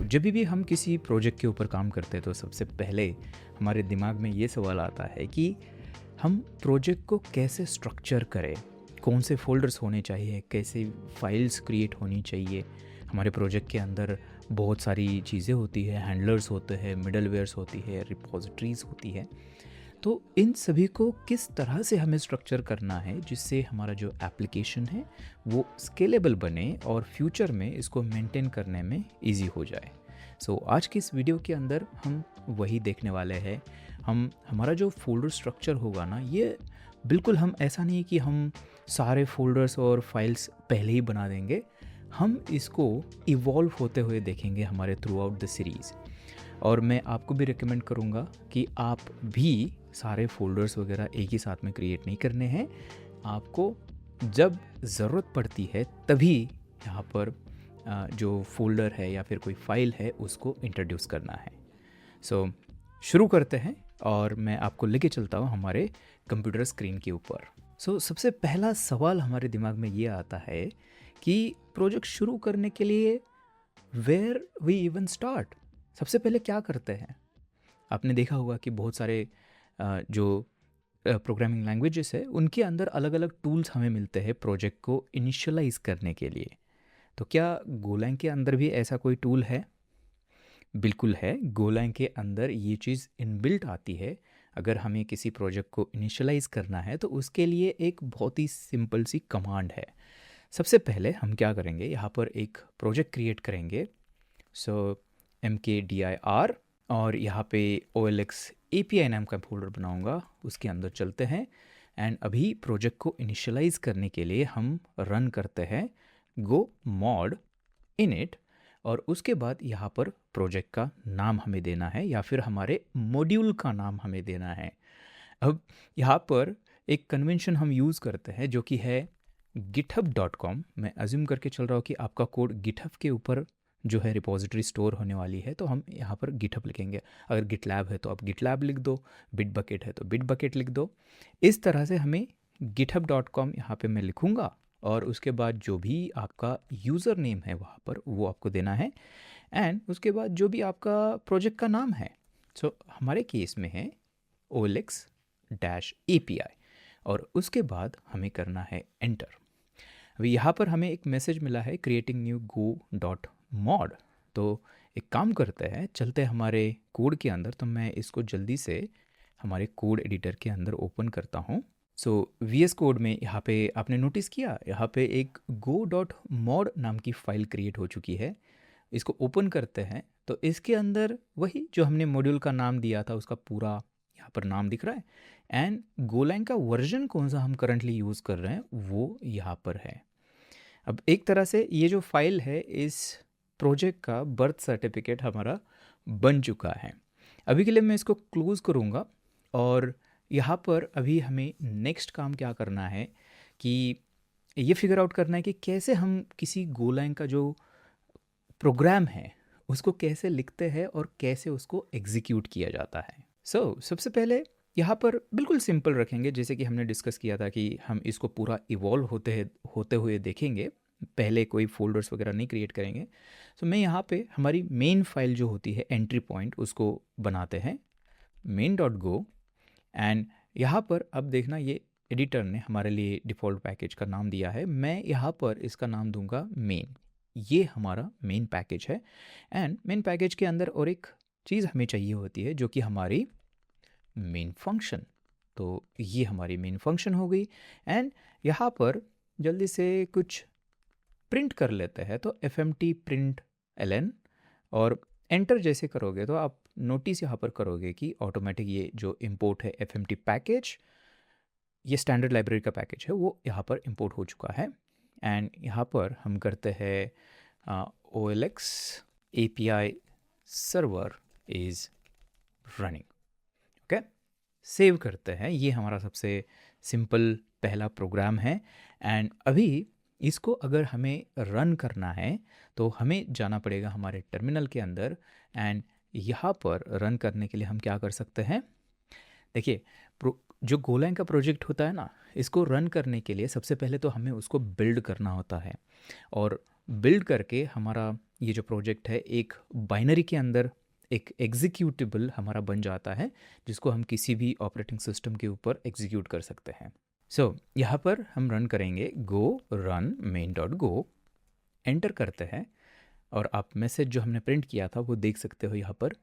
जब भी हम किसी प्रोजेक्ट के ऊपर काम करते हैं तो सबसे पहले हमारे दिमाग में ये सवाल आता है कि हम प्रोजेक्ट को कैसे स्ट्रक्चर करें, कौन से फ़ोल्डर्स होने चाहिए, कैसे फाइल्स क्रिएट होनी चाहिए। हमारे प्रोजेक्ट के अंदर बहुत सारी चीज़ें होती है, हैंडलर्स होते हैं, मिडलवेयर्स होती है, रिपोजिटरीज़ होती है। तो इन सभी को किस तरह से हमें स्ट्रक्चर करना है जिससे हमारा जो एप्लीकेशन है वो स्केलेबल बने और फ्यूचर में इसको मेंटेन करने में इजी हो जाए। आज की इस वीडियो के अंदर हम वही देखने वाले हैं। हमारा जो फ़ोल्डर स्ट्रक्चर होगा ना, ये बिल्कुल हम ऐसा नहीं कि हम सारे फ़ोल्डर्स और फाइल्स पहले ही बना देंगे। हम इसको इवॉल्व होते हुए देखेंगे हमारे थ्रू आउट द सीरीज़। और मैं आपको भी रिकमेंड करूँगा कि आप भी सारे फ़ोल्डर्स वगैरह एक ही साथ में क्रिएट नहीं करने हैं। आपको जब ज़रूरत पड़ती है तभी यहाँ पर जो फ़ोल्डर है या फिर कोई फ़ाइल है उसको इंट्रोड्यूस करना है। शुरू करते हैं और मैं आपको लेके चलता हूँ हमारे कंप्यूटर स्क्रीन के ऊपर। सबसे पहला सवाल हमारे दिमाग में ये आता है कि प्रोजेक्ट शुरू करने के लिए वेयर वी इवन स्टार्ट, सबसे पहले क्या करते हैं। आपने देखा होगा कि बहुत सारे जो प्रोग्रामिंग लैंग्वेजेस है उनके अंदर अलग अलग टूल्स हमें मिलते हैं प्रोजेक्ट को इनिशियलाइज करने के लिए। तो क्या गोलैंग के अंदर भी ऐसा कोई टूल है? बिल्कुल है। गोलैंग के अंदर ये चीज़ इनबिल्ट आती है। अगर हमें किसी प्रोजेक्ट को इनिशियलाइज करना है तो उसके लिए एक बहुत ही सिंपल सी कमांड है। सबसे पहले हम क्या करेंगे, यहाँ पर एक प्रोजेक्ट क्रिएट करेंगे। mkdir और यहाँ पे OLX API नाम का फोल्डर बनाऊंगा, उसके अंदर चलते हैं। एंड अभी प्रोजेक्ट को इनिशियलाइज करने के लिए हम रन करते हैं go mod init और उसके बाद यहाँ पर प्रोजेक्ट का नाम हमें देना है या फिर हमारे मॉड्यूल का नाम हमें देना है। अब यहाँ पर एक कन्वेंशन हम यूज़ करते हैं जो कि है github.com। मैं अज्यूम करके चल रहा हूँ कि आपका कोड गिटहब के ऊपर जो है रिपोजिटरी स्टोर होने वाली है, तो हम यहाँ पर गिटहब लिखेंगे। अगर गिटलैब है तो आप गिटलैब लिख दो, बिटबकेट है तो बिटबकेट लिख दो। इस तरह से हमें github.com यहाँ पे मैं लिखूँगा और उसके बाद जो भी आपका यूज़र नेम है वहाँ पर वो आपको देना है। एंड उसके बाद जो भी आपका प्रोजेक्ट का नाम है, हमारे केस में है OLX-API और उसके बाद हमें करना है एंटर। अभी यहाँ पर हमें एक मैसेज मिला है क्रिएटिंग न्यू go.mod। तो एक काम करते हैं, चलते हैं हमारे कोड के अंदर। तो मैं इसको जल्दी से हमारे कोड एडिटर के अंदर ओपन करता हूँ। VS कोड में यहाँ पे आपने नोटिस किया, यहाँ पे एक go.mod नाम की फ़ाइल क्रिएट हो चुकी है। इसको ओपन करते हैं तो इसके अंदर वही जो हमने मॉड्यूल का नाम दिया था उसका पूरा यहाँ पर नाम दिख रहा है। एंड गोलैंग का वर्जन कौन सा हम करंटली यूज़ कर रहे हैं वो यहाँ पर है। अब एक तरह से ये जो फाइल है इस प्रोजेक्ट का बर्थ सर्टिफिकेट हमारा बन चुका है। अभी के लिए मैं इसको क्लोज़ करूँगा और यहाँ पर अभी हमें नेक्स्ट काम क्या करना है कि ये फिगर आउट करना है कि कैसे हम किसी गोलैंग का जो प्रोग्राम है उसको कैसे लिखते हैं और कैसे उसको एग्जीक्यूट किया जाता है। सबसे पहले यहाँ पर बिल्कुल सिंपल रखेंगे, जैसे कि हमने डिस्कस किया था कि हम इसको पूरा इवॉल्व होते हुए देखेंगे, पहले कोई फोल्डर्स वगैरह नहीं क्रिएट करेंगे। मैं यहाँ पे हमारी मेन फाइल जो होती है एंट्री पॉइंट उसको बनाते हैं main.go। एंड यहाँ पर अब देखना, ये एडिटर ने हमारे लिए डिफ़ॉल्ट पैकेज का नाम दिया है। मैं यहाँ पर इसका नाम दूंगा मेन। ये हमारा मेन पैकेज है। एंड मेन पैकेज के अंदर और एक चीज़ हमें चाहिए होती है जो कि हमारी मेन फंक्शन। तो ये हमारी मेन फंक्शन हो गई। एंड यहाँ पर जल्दी से कुछ प्रिंट कर लेते हैं, तो fmt प्रिंट ln और एंटर जैसे करोगे तो आप नोटिस यहाँ पर करोगे कि ऑटोमेटिक ये जो इंपोर्ट है fmt पैकेज, ये स्टैंडर्ड लाइब्रेरी का पैकेज है, वो यहाँ पर इंपोर्ट हो चुका है। एंड यहाँ पर हम करते हैं OLX API server is running. Okay, save करते हैं। ये हमारा सबसे सिंपल पहला प्रोग्राम है। एंड अभी इसको अगर हमें रन करना है तो हमें जाना पड़ेगा हमारे टर्मिनल के अंदर। एंड यहाँ पर रन करने के लिए हम क्या कर सकते हैं, देखिए जो गोलैंग का प्रोजेक्ट होता है ना, इसको रन करने के लिए सबसे पहले तो हमें उसको बिल्ड करना होता है। और बिल्ड करके हमारा ये जो प्रोजेक्ट है एक बाइनरी के अंदर एक एग्जीक्यूटेबल हमारा बन जाता है, जिसको हम किसी भी ऑपरेटिंग सिस्टम के ऊपर एग्जीक्यूट कर सकते हैं। सो यहाँ पर हम रन करेंगे गो run main dot go, enter करते हैं और आप मैसेज जो हमने प्रिंट किया था वो देख सकते हो यहाँ पर।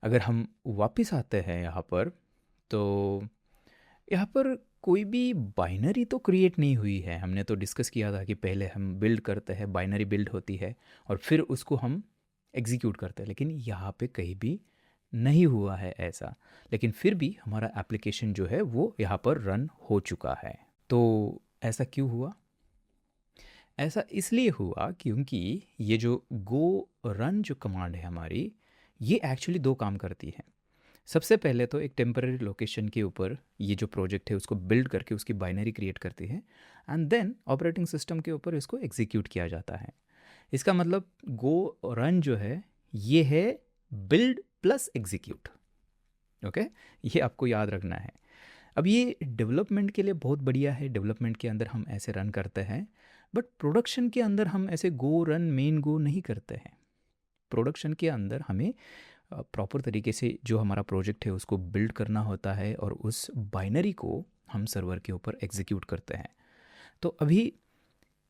अगर हम वापस आते हैं यहाँ पर, तो यहाँ पर कोई भी बाइनरी तो क्रिएट नहीं हुई है। हमने तो डिस्कस किया था कि पहले हम बिल्ड करते हैं, बाइनरी बिल्ड होती है और फिर उसको हम एग्जीक्यूट करते हैं, लेकिन यहाँ पे कहीं भी नहीं हुआ है ऐसा। लेकिन फिर भी हमारा एप्लीकेशन जो है वो यहाँ पर रन हो चुका है। तो ऐसा क्यों हुआ? ऐसा इसलिए हुआ क्योंकि ये जो गो रन जो कमांड है हमारी, ये एक्चुअली दो काम करती है। सबसे पहले तो एक टेम्पररी लोकेशन के ऊपर ये जो प्रोजेक्ट है उसको बिल्ड करके उसकी बाइनरी क्रिएट करती है, एंड देन ऑपरेटिंग सिस्टम के ऊपर इसको एग्जीक्यूट किया जाता है। इसका मतलब गो रन जो है ये है बिल्ड प्लस एग्जीक्यूट। ओके, ये आपको याद रखना है। अब ये डेवलपमेंट के लिए बहुत बढ़िया है, डेवलपमेंट के अंदर हम ऐसे रन करते हैं, बट प्रोडक्शन के अंदर हम ऐसे गो रन मेन गो नहीं करते हैं। प्रोडक्शन के अंदर हमें प्रॉपर तरीके से जो हमारा प्रोजेक्ट है उसको बिल्ड करना होता है और उस बाइनरी को हम सर्वर के ऊपर एग्जीक्यूट करते हैं। तो अभी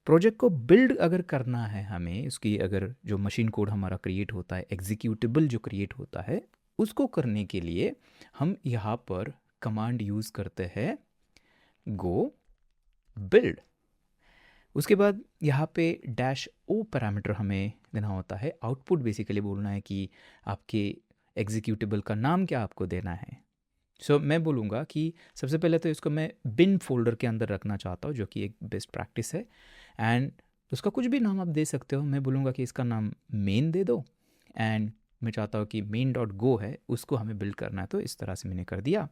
प्रोजेक्ट को बिल्ड अगर करना है हमें, उसकी अगर जो मशीन कोड हमारा क्रिएट होता है, एग्जीक्यूटेबल जो क्रिएट होता है, उसको करने के लिए हम यहाँ पर कमांड यूज़ करते हैं गो बिल्ड। उसके बाद यहाँ पे डैश ओ पैरामीटर हमें देना होता है। आउटपुट बेसिकली बोलना है कि आपके एग्जीक्यूटेबल का नाम क्या आपको देना है। सो मैं बोलूँगा कि सबसे पहले तो इसको मैं बिन फोल्डर के अंदर रखना चाहता हूँ, जो कि एक बेस्ट प्रैक्टिस है, एंड उसका कुछ भी नाम आप दे सकते हो। मैं बोलूँगा कि इसका नाम मेन दे दो, एंड मैं चाहता हूँ कि मेन डॉट गो है उसको हमें बिल्ड करना है, तो इस तरह से मैंने कर दिया।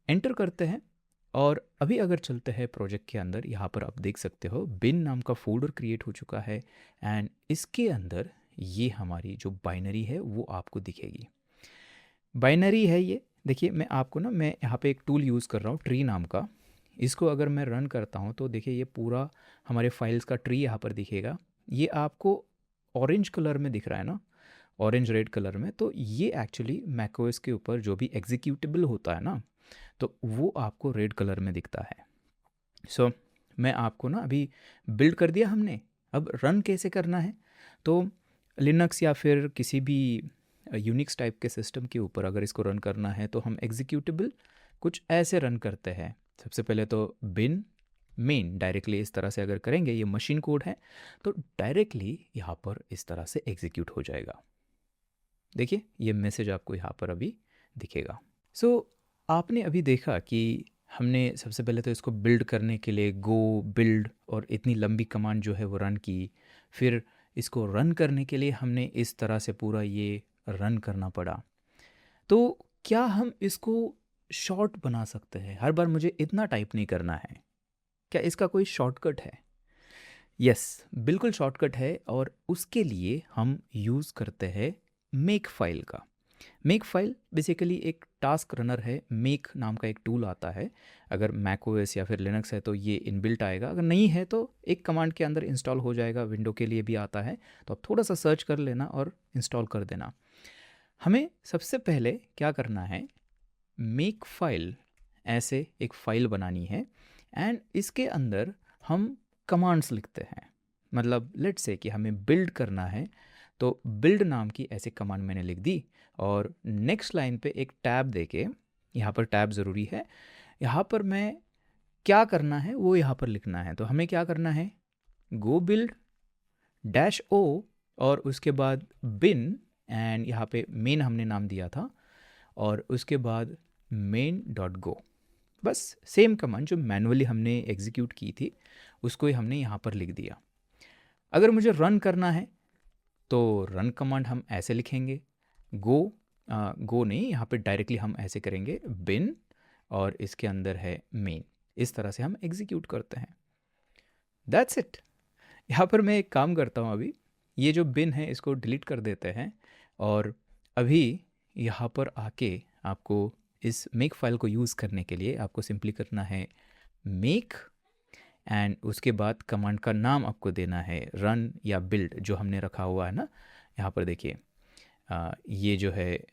एंटर करते हैं और अभी अगर चलते हैं प्रोजेक्ट के अंदर, यहाँ पर आप देख सकते हो बिन नाम का फोल्डर क्रिएट हो चुका है, एंड इसके अंदर ये हमारी जो बाइनरी है वो आपको दिखेगी। बाइनरी है ये, देखिए मैं यहाँ पे एक टूल यूज़ कर रहा हूँ ट्री नाम का। इसको अगर मैं रन करता हूँ तो देखिए ये पूरा हमारे फाइल्स का ट्री यहाँ पर दिखेगा। ये आपको ऑरेंज कलर में दिख रहा है ना, ऑरेंज रेड कलर में, तो ये एक्चुअली मैकओएस के ऊपर जो भी एग्जीक्यूटेबल होता है ना, तो वो आपको रेड कलर में दिखता है। सो मैं आपको ना अभी बिल्ड कर दिया हमने, अब रन कैसे करना है। तो लिनक्स या फिर किसी भी यूनिक्स टाइप के सिस्टम के ऊपर अगर इसको रन करना है तो हम एग्जीक्यूटेबल कुछ ऐसे रन करते हैं। सबसे पहले तो बिन मेन डायरेक्टली इस तरह से अगर करेंगे, ये मशीन कोड है, तो डायरेक्टली यहाँ पर इस तरह से एग्जीक्यूट हो जाएगा। देखिए ये मैसेज आपको यहाँ पर अभी दिखेगा। सो आपने अभी देखा कि हमने सबसे पहले तो इसको बिल्ड करने के लिए गो बिल्ड और इतनी लंबी कमांड जो है वो रन की, फिर इसको रन करने के लिए हमने इस तरह से पूरा ये रन करना पड़ा। तो क्या हम इसको शॉर्ट बना सकते हैं? हर बार मुझे इतना टाइप नहीं करना है, क्या इसका कोई शॉर्टकट है? यस, बिल्कुल शॉर्टकट है, और उसके लिए हम यूज़ करते हैं मेक फाइल का। मेक फाइल बेसिकली एक टास्क रनर है। मेक नाम का एक टूल आता है, अगर मैक ओएस या फिर लिनक्स है तो ये इनबिल्ट आएगा, अगर नहीं है तो एक कमांड के अंदर इंस्टॉल हो जाएगा। विंडो के लिए भी आता है, तो आप थोड़ा सा सर्च कर लेना और इंस्टॉल कर देना। हमें सबसे पहले क्या करना है, मेक फाइल ऐसे एक फ़ाइल बनानी है, एंड इसके अंदर हम कमांड्स लिखते हैं। मतलब लेट से कि हमें बिल्ड करना है, तो बिल्ड नाम की ऐसे कमांड मैंने लिख दी, और नेक्स्ट लाइन पे एक टैब देके, यहाँ पर टैब ज़रूरी है, यहाँ पर मैं क्या करना है वो यहाँ पर लिखना है। तो हमें क्या करना है, गो बिल्ड डैश ओ और उसके बाद बिन, एंड यहाँ पे मेन हमने नाम दिया था, और उसके बाद मेन डॉट गो। बस सेम कमांड जो मैनुअली हमने एग्जीक्यूट की थी उसको ही हमने यहाँ पर लिख दिया। अगर मुझे रन करना है तो रन कमांड हम ऐसे लिखेंगे, गो नहीं, यहाँ पे डायरेक्टली हम ऐसे करेंगे बिन और इसके अंदर है मेन। इस तरह से हम एग्जीक्यूट करते हैं। That's it. यहाँ पर मैं एक काम करता हूँ, अभी ये जो बिन है इसको डिलीट कर देते हैं, और अभी यहाँ पर आके आपको इस मेक फाइल को यूज़ करने के लिए आपको सिंपली करना है मेक, एंड उसके बाद कमांड का नाम आपको देना है, रन या बिल्ड जो हमने रखा हुआ है ना। यहाँ पर देखिए ये जो है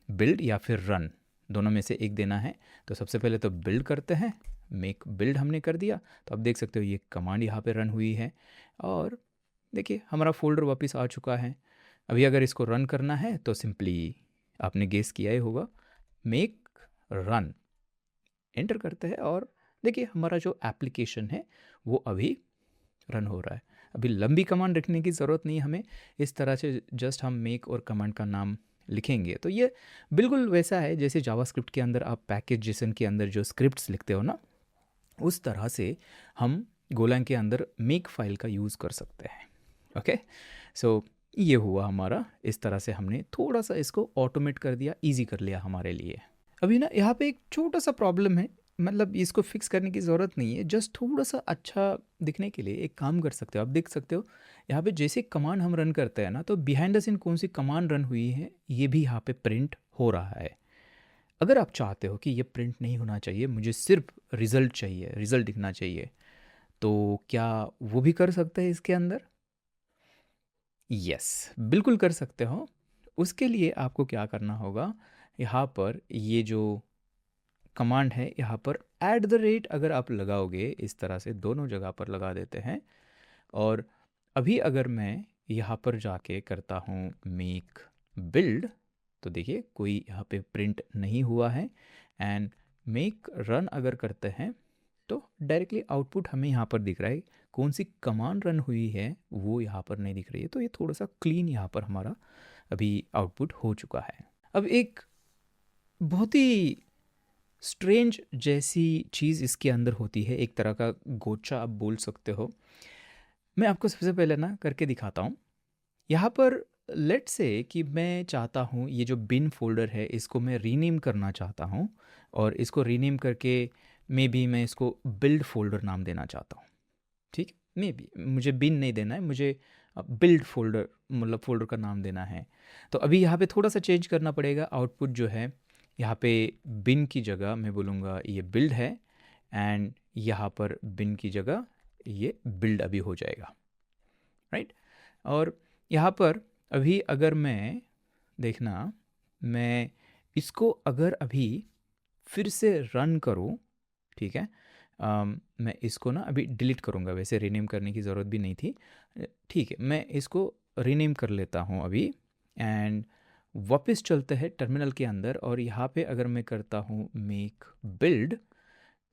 बिल्ड या फिर रन, दोनों में से एक देना है। तो सबसे पहले तो बिल्ड करते हैं, मेक बिल्ड हमने कर दिया। तो आप देख सकते हो ये कमांड यहाँ पे रन हुई है और देखिए हमारा फोल्डर वापस आ चुका है। अभी अगर इसको रन करना है तो सिंपली आपने गेस किया ही होगा, मेक रन एंटर करते हैं और देखिए हमारा जो एप्लीकेशन है वो अभी रन हो रहा है। अभी लंबी कमांड लिखने की ज़रूरत नहीं है हमें, इस तरह से जस्ट हम मेक और कमांड का नाम लिखेंगे तो ये बिल्कुल वैसा है जैसे जावास्क्रिप्ट के अंदर आप पैकेज जेसन के अंदर जो स्क्रिप्ट्स लिखते हो ना, उस तरह से हम गोlang के अंदर मेक फाइल का यूज़ कर सकते हैं। ओके, सो ये हुआ हमारा, इस तरह से हमने थोड़ा सा इसको ऑटोमेट कर दिया, इजी कर लिया हमारे लिए। अभी ना यहाँ पे एक छोटा सा प्रॉब्लम है, मतलब इसको फिक्स करने की ज़रूरत नहीं है, जस्ट थोड़ा सा अच्छा दिखने के लिए एक काम कर सकते हो। आप देख सकते हो यहाँ पे जैसे कमांड हम रन करते हैं ना, तो बिहाइंड द सीन कौन सी कमांड रन हुई है ये भी यहाँ पे प्रिंट हो रहा है। अगर आप चाहते हो कि ये प्रिंट नहीं होना चाहिए, मुझे सिर्फ रिज़ल्ट चाहिए, रिज़ल्ट दिखना चाहिए, तो क्या वो भी कर सकते हैं इसके अंदर? यस, बिल्कुल कर सकते हो। उसके लिए आपको क्या करना होगा, यहाँ पर ये जो कमांड है यहाँ पर @ अगर आप लगाओगे, इस तरह से दोनों जगह पर लगा देते हैं। और अभी अगर मैं यहाँ पर जाके करता हूँ मेक बिल्ड, तो देखिए कोई यहाँ पे प्रिंट नहीं हुआ है। एंड मेक रन अगर करते हैं तो डायरेक्टली आउटपुट हमें यहाँ पर दिख रहा है, कौन सी कमांड रन हुई है वो यहाँ पर नहीं दिख रही है। तो ये थोड़ा सा क्लीन यहाँ पर हमारा अभी आउटपुट हो चुका है। अब एक बहुत ही स्ट्रेंज जैसी चीज़ इसके अंदर होती है, एक तरह का गोचा आप बोल सकते हो। मैं आपको सबसे पहले ना करके दिखाता हूँ। यहाँ पर लेट से कि मैं चाहता हूँ ये जो बिन फोल्डर है इसको मैं रीनेम करना चाहता हूँ, और इसको रीनेम करके मे बी मैं इसको बिल्ड फोल्डर नाम देना चाहता हूँ। ठीक है, मे बी मुझे बिन नहीं देना है, मुझे बिल्ड फोल्डर मतलब फोल्डर का नाम देना है। तो अभी यहाँ पे थोड़ा सा चेंज करना पड़ेगा। आउटपुट जो है यहाँ पे बिन की जगह मैं बोलूँगा ये बिल्ड है, एंड यहाँ पर बिन की जगह ये बिल्ड अभी हो जाएगा, राइट। और यहाँ पर अभी अगर मैं देखना, मैं इसको अगर अभी फिर से रन करूँ, ठीक है, मैं इसको ना अभी डिलीट करूँगा, वैसे रीनेम करने की ज़रूरत भी नहीं थी। ठीक है, मैं इसको रीनेम कर लेता हूँ अभी। एंड वापस चलते हैं टर्मिनल के अंदर, और यहाँ पे अगर मैं करता हूँ मेक बिल्ड,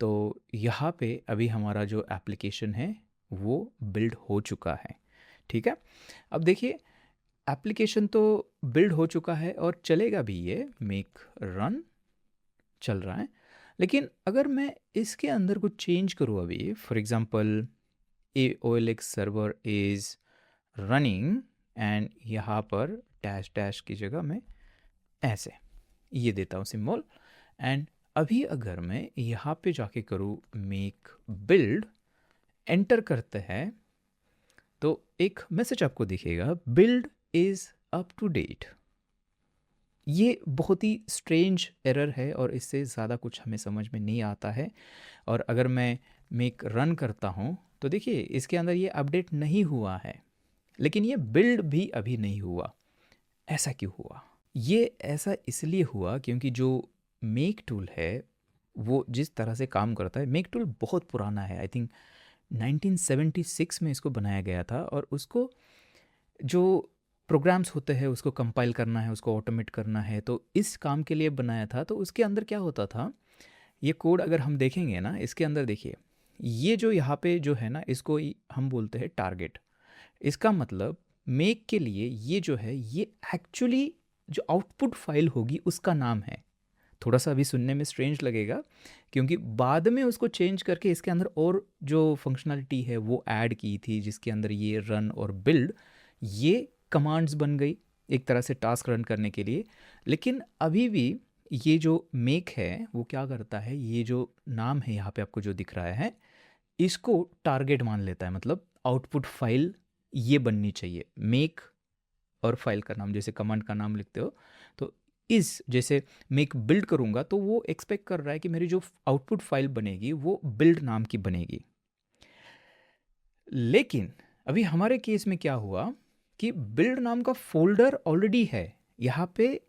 तो यहाँ पे अभी हमारा जो एप्लीकेशन है वो बिल्ड हो चुका है। ठीक है, अब देखिए एप्लीकेशन तो बिल्ड हो चुका है और चलेगा भी, ये मेक रन चल रहा है। लेकिन अगर मैं इसके अंदर कुछ चेंज करूँ अभी, for example OLX server is running, and यहाँ पर डैश डैश की जगह मैं ऐसे ये देता हूँ सिंबल। एंड अभी अगर मैं यहाँ पे जाके करूँ मेक बिल्ड, एंटर करते हैं, तो एक मैसेज आपको दिखेगा, build is up to date. ये बहुत ही स्ट्रेंज एरर है और इससे ज़्यादा कुछ हमें समझ में नहीं आता है। और अगर मैं मेक रन करता हूँ तो देखिए इसके अंदर ये अपडेट नहीं हुआ है, लेकिन ये बिल्ड भी अभी नहीं हुआ। ऐसा क्यों हुआ? ये ऐसा इसलिए हुआ क्योंकि जो मेक टूल है वो जिस तरह से काम करता है, मेक टूल बहुत पुराना है, आई थिंक 1976 में इसको बनाया गया था। और उसको जो प्रोग्राम्स होते हैं उसको कंपाइल करना है, उसको ऑटोमेट करना है, तो इस काम के लिए बनाया था। तो उसके अंदर क्या होता था, ये कोड अगर हम देखेंगे ना, इसके अंदर देखिए ये जो यहाँ पे जो है ना, इसको हम बोलते हैं टारगेट। इसका मतलब मेक के लिए ये जो है ये एक्चुअली जो आउटपुट फाइल होगी उसका नाम है। थोड़ा सा अभी सुनने में स्ट्रेंज लगेगा क्योंकि बाद में उसको चेंज करके इसके अंदर और जो फंक्शनलिटी है वो ऐड की थी, जिसके अंदर ये रन और बिल्ड ये कमांड्स बन गई एक तरह से टास्क रन करने के लिए। लेकिन अभी भी ये जो मेक है वो क्या करता है, ये जो नाम है यहाँ पे आपको जो दिख रहा है इसको टारगेट मान लेता है, मतलब आउटपुट फाइल ये बननी चाहिए। मेक और फाइल का नाम, जैसे कमांड का नाम लिखते हो तो इस जैसे मेक बिल्ड करूँगा तो वो एक्सपेक्ट कर रहा है कि मेरी जो आउटपुट फाइल बनेगी वो बिल्ड नाम की बनेगी। लेकिन अभी हमारे केस में क्या हुआ कि बिल्ड नाम का फ़ोल्डर ऑलरेडी है। यहाँ पे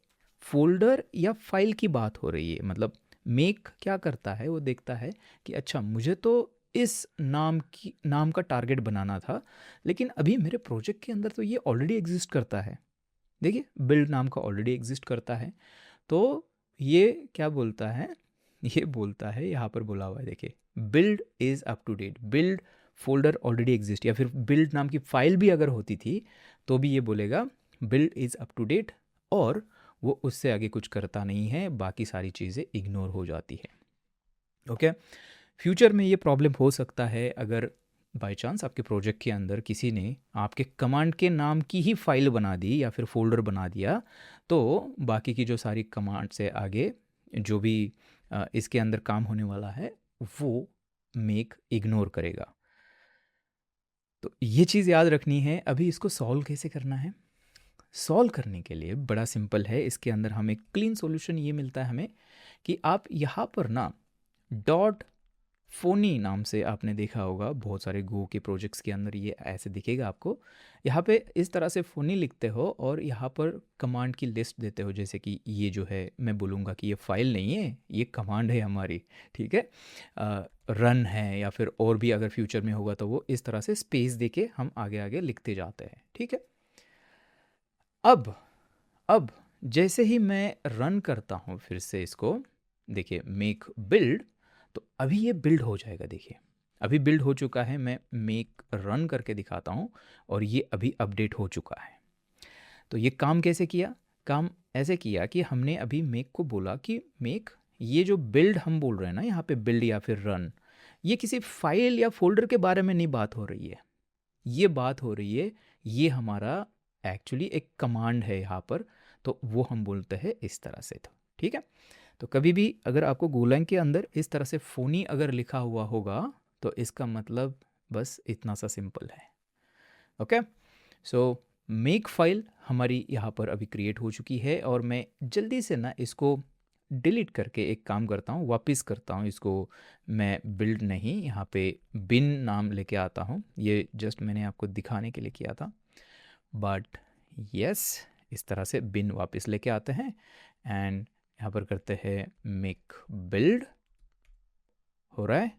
फ़ोल्डर या फ़ाइल की बात हो रही है। मतलब मेक क्या करता है, वो देखता है कि अच्छा मुझे तो इस नाम का टारगेट बनाना था, लेकिन अभी मेरे प्रोजेक्ट के अंदर तो ये ऑलरेडी एग्जिस्ट करता है। देखिए बिल्ड नाम का ऑलरेडी एग्जिस्ट करता है, तो ये क्या बोलता है, ये बोलता है यहाँ पर बोला हुआ है, देखिए build is up to date. Build folder already exist, या फिर बिल्ड नाम की फाइल भी अगर होती थी तो भी ये बोलेगा build is up to date, और वो उससे आगे कुछ करता नहीं है, बाकी सारी चीज़ें इग्नोर हो जाती है। ओके, फ्यूचर में ये प्रॉब्लम हो सकता है अगर बाय चांस आपके प्रोजेक्ट के अंदर किसी ने आपके कमांड के नाम की ही फाइल बना दी या फिर फोल्डर बना दिया, तो बाकी की जो सारी कमांड से आगे जो भी इसके अंदर काम होने वाला है वो मेक इग्नोर करेगा। तो ये चीज़ याद रखनी है। अभी इसको सॉल्व कैसे करना है? सॉल्व करने के लिए बड़ा सिंपल है। इसके अंदर हमें क्लीन सॉल्यूशन ये मिलता है हमें कि आप यहाँ पर ना डॉट फोनी नाम से आपने देखा होगा बहुत सारे गो के प्रोजेक्ट्स के अंदर ये ऐसे दिखेगा आपको। यहाँ पे इस तरह से फोनी लिखते हो और यहाँ पर कमांड की लिस्ट देते हो, जैसे कि ये जो है मैं बोलूँगा कि ये फाइल नहीं है, ये कमांड है हमारी, ठीक है, रन है, या फिर और भी अगर फ्यूचर में होगा तो वो इस तरह से स्पेस देके हम आगे आगे लिखते जाते हैं, ठीक है। अब जैसे ही मैं रन करता हूँ फिर से इसको, देखिए मेक बिल्ड, तो अभी ये बिल्ड हो जाएगा। देखिए अभी बिल्ड हो चुका है। मैं मेक रन करके दिखाता हूँ और ये अभी अपडेट हो चुका है। तो ये काम कैसे किया? काम ऐसे किया कि हमने अभी मेक को बोला कि मेक, ये जो बिल्ड हम बोल रहे हैं ना यहाँ पे, बिल्ड या फिर रन, ये किसी फाइल या फोल्डर के बारे में नहीं बात हो रही है। ये बात हो रही है, ये हमारा एक्चुअली एक कमांड है यहाँ पर, तो वो हम बोलते हैं इस तरह से। तो ठीक है, तो कभी भी अगर आपको गोलैंग के अंदर इस तरह से फ़ोनी अगर लिखा हुआ होगा तो इसका मतलब बस इतना सा सिंपल है। ओके, सो मेक फाइल हमारी यहाँ पर अभी क्रिएट हो चुकी है और मैं जल्दी से ना इसको डिलीट करके एक काम करता हूँ, वापस करता हूँ इसको। मैं बिल्ड नहीं, यहाँ पे बिन नाम लेके आता हूँ। ये जस्ट मैंने आपको दिखाने के लिए किया था, बट यस, इस तरह से बिन वापस लेके आते हैं एंड यहाँ पर करते हैं मेक बिल्ड, हो रहा है,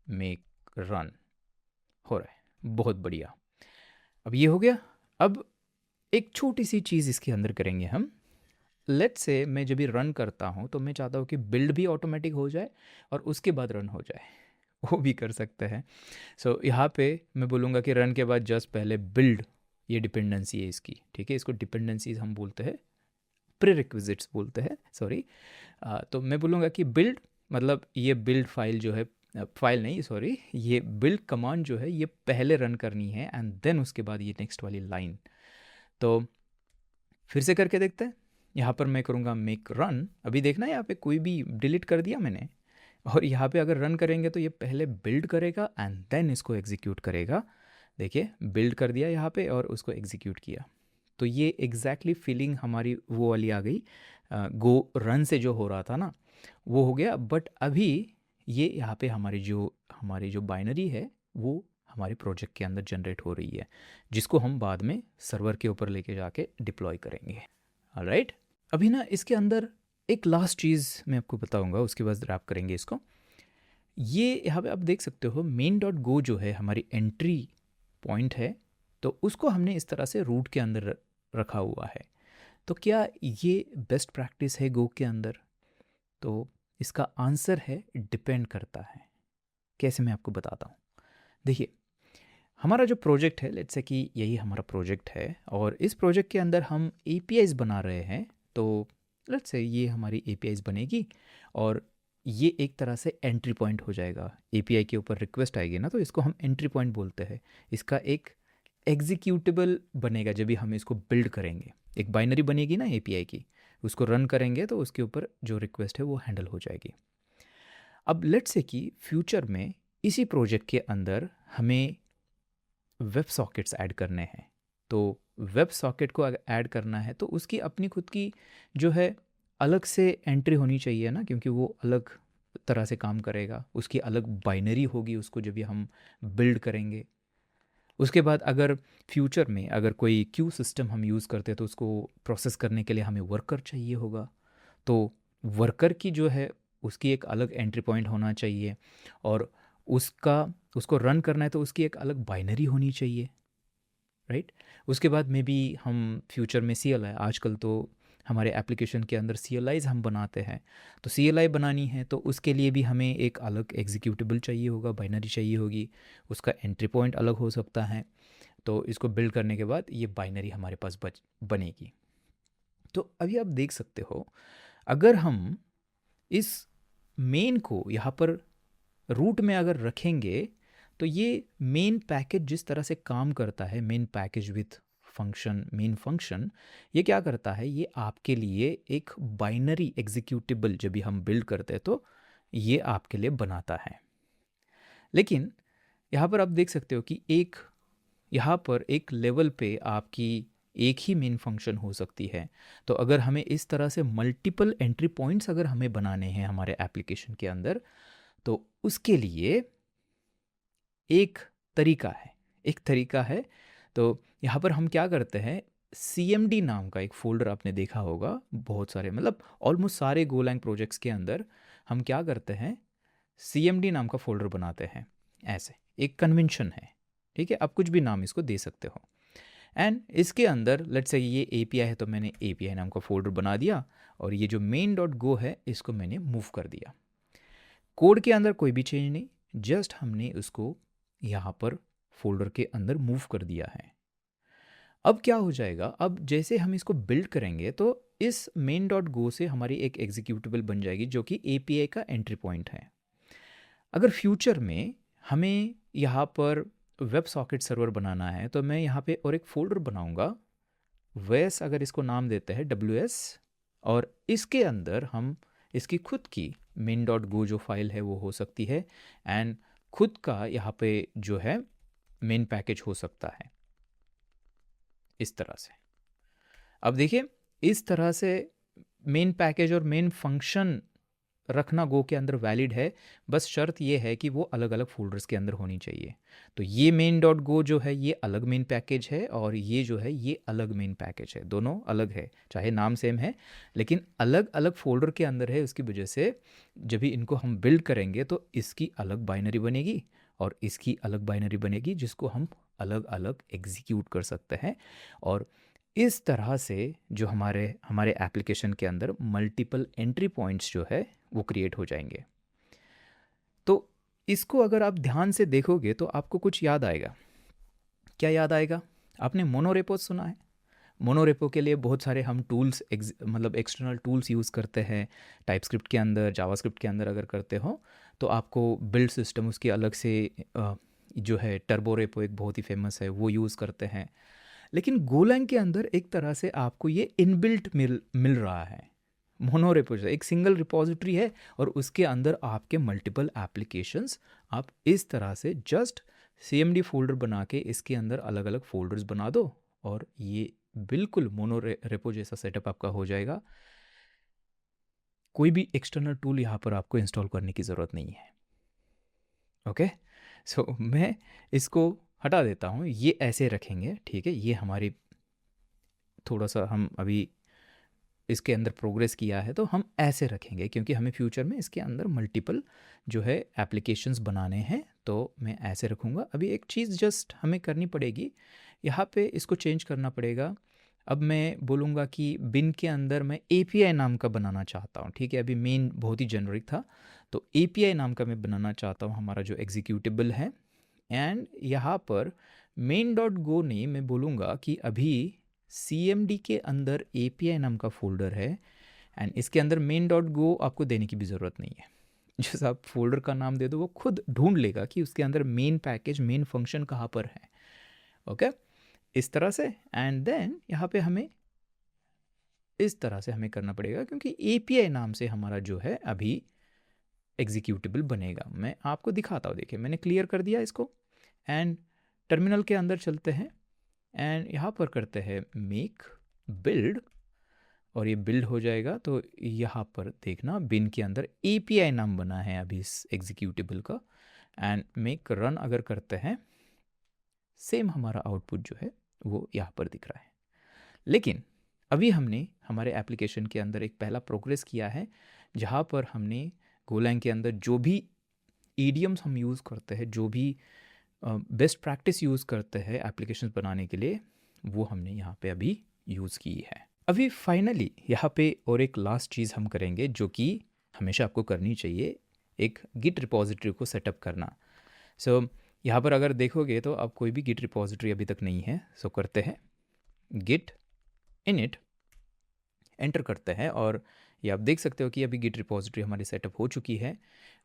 मेक रन, हो रहा है, बहुत बढ़िया। अब ये हो गया। अब एक छोटी सी चीज़ इसके अंदर करेंगे हम। लेट्स से मैं जब भी रन करता हूँ तो मैं चाहता हूँ कि बिल्ड भी ऑटोमेटिक हो जाए और उसके बाद रन हो जाए, वो भी कर सकते हैं। सो यहाँ पे मैं बोलूँगा कि रन के बाद जस्ट पहले बिल्ड, ये डिपेंडेंसी है इसकी, ठीक है, इसको डिपेंडेंसीज हम बोलते हैं, प्रीरिक्विजिट्स बोलते हैं, सॉरी। तो मैं बोलूँगा कि बिल्ड मतलब ये बिल्ड फाइल जो है, फाइल नहीं सॉरी, ये बिल्ड कमांड जो है ये पहले रन करनी है एंड देन उसके बाद ये नेक्स्ट वाली लाइन। तो फिर से करके देखते हैं। यहाँ पर मैं करूँगा मेक रन। अभी देखना है यहाँ पे कोई भी डिलीट कर दिया मैंने, और यहाँ पे अगर रन करेंगे तो ये पहले बिल्ड करेगा एंड देन इसको एग्जीक्यूट करेगा। देखिए बिल्ड कर दिया यहाँ पे और उसको एग्जीक्यूट किया, तो ये एग्जैक्टली फीलिंग हमारी वो वाली आ गई। गो रन से जो हो रहा था ना वो हो गया, बट अभी ये यहाँ पे हमारी जो बाइनरी है वो हमारे प्रोजेक्ट के अंदर जनरेट हो रही है, जिसको हम बाद में सर्वर के ऊपर लेके जाके डिप्लॉय करेंगे। ऑलराइट, अभी ना इसके अंदर एक लास्ट चीज़ मैं आपको बताऊंगा, उसके बाद रैप करेंगे इसको। ये यहाँ पे आप देख सकते हो मेन डॉट गो जो है हमारी एंट्री पॉइंट है, तो उसको हमने इस तरह से रूट के अंदर रखा हुआ है। तो क्या ये बेस्ट प्रैक्टिस है गो के अंदर? तो इसका आंसर है डिपेंड करता है। कैसे, मैं आपको बताता हूँ। देखिए हमारा जो प्रोजेक्ट है, लेट्स से कि यही हमारा प्रोजेक्ट है और इस प्रोजेक्ट के अंदर हम एपीआईज बना रहे हैं। तो लेट्स से ये हमारी एपीआईज बनेगी और ये एक तरह से एंट्री पॉइंट हो जाएगा। एपीआई के ऊपर रिक्वेस्ट आएगी ना, तो इसको हम एंट्री पॉइंट बोलते हैं। इसका एक एग्जीक्यूटेबल बनेगा जब भी हम इसको बिल्ड करेंगे। एक बाइनरी बनेगी ना एपीआई की, उसको रन करेंगे तो उसके ऊपर जो रिक्वेस्ट है वो हैंडल हो जाएगी। अब लेट्स से कि फ्यूचर में इसी प्रोजेक्ट के अंदर हमें वेब सॉकेट्स ऐड करने हैं। तो वेब सॉकेट को अगर ऐड करना है तो उसकी अपनी खुद की जो है अलग से एंट्री होनी चाहिए ना, क्योंकि वो अलग तरह से काम करेगा, उसकी अलग बाइनरी होगी उसको जब भी हम बिल्ड करेंगे। उसके बाद अगर फ्यूचर में अगर कोई क्यू सिस्टम हम यूज़ करते हैं तो उसको प्रोसेस करने के लिए हमें वर्कर चाहिए होगा। तो वर्कर की जो है उसकी एक अलग एंट्री पॉइंट होना चाहिए, और उसका उसको रन करना है तो उसकी एक अलग बाइनरी होनी चाहिए, राइट। उसके बाद में भी हम फ्यूचर में सी एल आई, आजकल तो हमारे एप्लीकेशन के अंदर सी एल आईज हम बनाते हैं, तो सी एल आई बनानी है तो उसके लिए भी हमें एक अलग एग्जीक्यूटेबल चाहिए होगा, बाइनरी चाहिए होगी, उसका एंट्री पॉइंट अलग हो सकता है। तो इसको बिल्ड करने के बाद ये बाइनरी हमारे पास बनेगी। तो अभी आप देख सकते हो, अगर हम इस मेन को यहाँ पर रूट में अगर रखेंगे तो ये मेन पैकेज जिस तरह से काम करता है, main package with function, main function, ये क्या करता है, ये आपके लिए एक बाइनरी एग्जीक्यूटेबल जब भी हम बिल्ड करते हैं तो ये आपके लिए बनाता है। लेकिन यहाँ पर आप देख सकते हो कि यहाँ पर एक लेवल पे आपकी एक ही मेन फंक्शन हो सकती है। तो अगर हमें इस तरह से मल्टीपल एंट्री पॉइंट्स अगर हमें बनाने हैं हमारे एप्लीकेशन के अंदर, तो उसके लिए एक तरीका है। तो यहाँ पर हम क्या करते हैं, CMD नाम का एक फ़ोल्डर आपने देखा होगा, बहुत सारे मतलब ऑलमोस्ट सारे गोलैंग प्रोजेक्ट्स के अंदर हम क्या करते हैं, CMD नाम का फ़ोल्डर बनाते हैं। ऐसे एक कन्वेंशन है, ठीक है, आप कुछ भी नाम इसको दे सकते हो। एंड इसके अंदर लेट्स से ये API है तो मैंने API नाम का फ़ोल्डर बना दिया, और ये जो main.go है इसको मैंने मूव कर दिया। कोड के अंदर कोई भी चेंज नहीं, जस्ट हमने उसको यहाँ पर फोल्डर के अंदर मूव कर दिया है। अब क्या हो जाएगा, अब जैसे हम इसको बिल्ड करेंगे तो इस main.go से हमारी एक एग्जीक्यूटेबल बन जाएगी जो कि API का एंट्री पॉइंट है। अगर फ्यूचर में हमें यहाँ पर वेब सॉकेट सर्वर बनाना है तो मैं यहाँ पे और एक फ़ोल्डर बनाऊँगा, वेस अगर इसको नाम देते हैं WS, और इसके अंदर हम इसकी खुद की main.go जो फाइल है वो हो सकती है, एंड खुद का यहाँ पे जो है मेन पैकेज हो सकता है इस तरह से। अब देखिए, इस तरह से मेन पैकेज और मेन फंक्शन रखना गो के अंदर वैलिड है, बस शर्त ये है कि वो अलग अलग फोल्डर्स के अंदर होनी चाहिए। तो ये main.go जो है ये अलग मेन पैकेज है, और ये जो है ये अलग मेन पैकेज है, दोनों अलग है, चाहे नाम सेम है लेकिन अलग अलग फोल्डर के अंदर है। उसकी वजह से जब भी इनको हम बिल्ड करेंगे तो इसकी अलग बाइनरी बनेगी और इसकी अलग बाइनरी बनेगी, जिसको हम अलग अलग एग्जीक्यूट कर सकते हैं। और इस तरह से जो हमारे एप्लीकेशन के अंदर मल्टीपल एंट्री पॉइंट्स जो है वो क्रिएट हो जाएंगे। तो इसको अगर आप ध्यान से देखोगे तो आपको कुछ याद आएगा। क्या याद आएगा? आपने मोनोरेपो सुना है? मोनोरेपो के लिए बहुत सारे हम टूल्स मतलब एक्सटर्नल टूल्स यूज़ करते हैं। टाइपस्क्रिप्ट के अंदर, जावास्क्रिप्ट के अंदर अगर करते हो तो आपको बिल्ड सिस्टम उसकी अलग से जो है टर्बो रेपो एक बहुत ही फेमस है, वो यूज़ करते हैं। लेकिन गोलैंग के अंदर एक तरह से आपको ये इनबिल्ट मिल रहा है। मोनोरेपो एक सिंगल रिपॉजिटरी है और उसके अंदर आपके मल्टीपल एप्लीकेशंस, आप इस तरह से जस्ट CMD फोल्डर बना के इसके अंदर अलग अलग फोल्डर्स बना दो और ये बिल्कुल मोनोरेपो जैसा सेटअप आपका हो जाएगा। कोई भी एक्सटर्नल टूल यहाँ पर आपको इंस्टॉल करने की ज़रूरत नहीं है। ओके, सो मैं इसको हटा देता हूँ, ये ऐसे रखेंगे, ठीक है। ये हमारी थोड़ा सा हम अभी इसके अंदर प्रोग्रेस किया है तो हम ऐसे रखेंगे, क्योंकि हमें फ्यूचर में इसके अंदर मल्टीपल जो है एप्लीकेशंस बनाने हैं, तो मैं ऐसे रखूँगा। अभी एक चीज़ जस्ट हमें करनी पड़ेगी, यहाँ पे इसको चेंज करना पड़ेगा। अब मैं बोलूँगा कि बिन के अंदर मैं API नाम का बनाना चाहता हूँ, ठीक है। अभी मेन बहुत ही जेनरिक था, तो API नाम का मैं बनाना चाहता हूँ हमारा जो एग्जीक्यूटेबल है। एंड यहाँ पर main.go नहीं, मैं बोलूँगा कि अभी CMD के अंदर API नाम का फोल्डर है, एंड इसके अंदर main.go आपको देने की भी ज़रूरत नहीं है। जैसा आप फोल्डर का नाम दे दो वो खुद ढूंढ लेगा कि उसके अंदर मेन पैकेज, मेन फंक्शन कहाँ पर है। ओके, इस तरह से। एंड देन यहाँ पे हमें इस तरह से हमें करना पड़ेगा, क्योंकि API नाम से हमारा जो है अभी एग्जीक्यूटेबल बनेगा। मैं आपको दिखाता हूँ, देखिए मैंने क्लियर कर दिया इसको, एंड टर्मिनल के अंदर चलते हैं एंड यहाँ पर करते हैं मेक बिल्ड, और ये बिल्ड हो जाएगा। तो यहाँ पर देखना बिन के अंदर API नाम बना है अभी इस एग्जीक्यूटेबल का, एंड मेक रन अगर करते हैं सेम हमारा आउटपुट जो है वो यहाँ पर दिख रहा है। लेकिन अभी हमने हमारे एप्लीकेशन के अंदर एक पहला प्रोग्रेस किया है, जहाँ पर हमने गोलैंग के अंदर जो भी ईडियम्स हम यूज़ करते हैं, जो भी बेस्ट प्रैक्टिस यूज़ करते हैं एप्लीकेशन बनाने के लिए, वो हमने यहाँ पे अभी यूज़ की है। अभी फाइनली यहाँ पे और एक लास्ट चीज़ हम करेंगे जो कि हमेशा आपको करनी चाहिए, एक गिट रिपॉजिटरी को सेटअप करना। सो यहाँ पर अगर देखोगे तो अब कोई भी गिट रिपॉजिटरी अभी तक नहीं है। सो करते हैं गिट इनिट, एंटर करते हैं और ये आप देख सकते हो कि अभी गिट रिपॉजिटरी हमारी सेटअप हो चुकी है।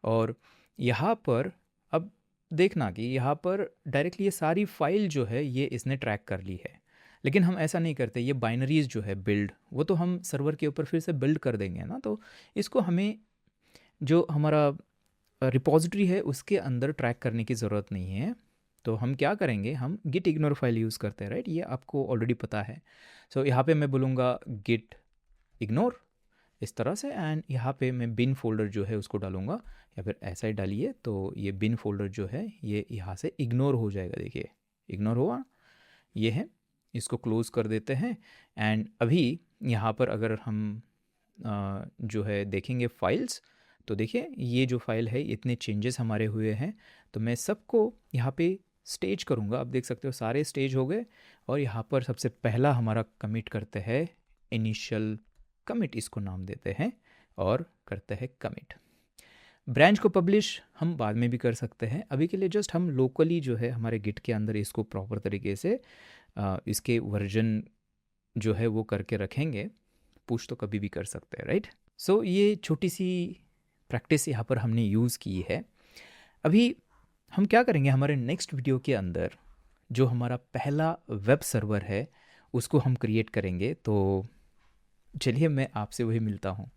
और यहाँ पर अब देखना कि यहाँ पर डायरेक्टली ये सारी फाइल जो है ये इसने ट्रैक कर ली है। लेकिन हम ऐसा नहीं करते, ये बाइनरीज जो है बिल्ड, वो तो हम सर्वर के ऊपर फिर से बिल्ड कर देंगे ना, तो इसको हमें जो हमारा रिपॉजिटरी है उसके अंदर ट्रैक करने की ज़रूरत नहीं है। तो हम क्या करेंगे, हम गिट इग्नोर फाइल यूज़ करते हैं, राइट, ये आपको ऑलरेडी पता है। सो यहाँ पे मैं बोलूँगा गिट इग्नोर इस तरह से, एंड यहाँ पे मैं बिन फोल्डर जो है उसको डालूँगा, या फिर ऐसा ही डालिए तो ये बिन फोल्डर जो है ये यहाँ से इग्नोर हो जाएगा। देखिए इग्नोर हुआ, ये है, इसको क्लोज़ कर देते हैं। एंड अभी यहाँ पर अगर हम जो है देखेंगे फाइल्स, तो देखिए ये जो फाइल है इतने चेंजेस हमारे हुए हैं। तो मैं सबको यहाँ पे स्टेज करूँगा, आप देख सकते हो सारे स्टेज हो गए। और यहाँ पर सबसे पहला हमारा कमिट करते हैं इनिशियल कमिट, इसको नाम देते हैं और करते हैं कमिट। ब्रांच को पब्लिश हम बाद में भी कर सकते हैं, अभी के लिए जस्ट हम लोकली जो है हमारे गिट के अंदर इसको प्रॉपर तरीके से इसके वर्जन जो है वो करके रखेंगे। पुश तो कभी भी कर सकते हैं, राइट। सो ये छोटी सी प्रैक्टिस यहाँ पर हमने यूज़ की है। अभी हम क्या करेंगे, हमारे नेक्स्ट वीडियो के अंदर जो हमारा पहला वेब सर्वर है उसको हम क्रिएट करेंगे। तो चलिए मैं आपसे वही मिलता हूँ।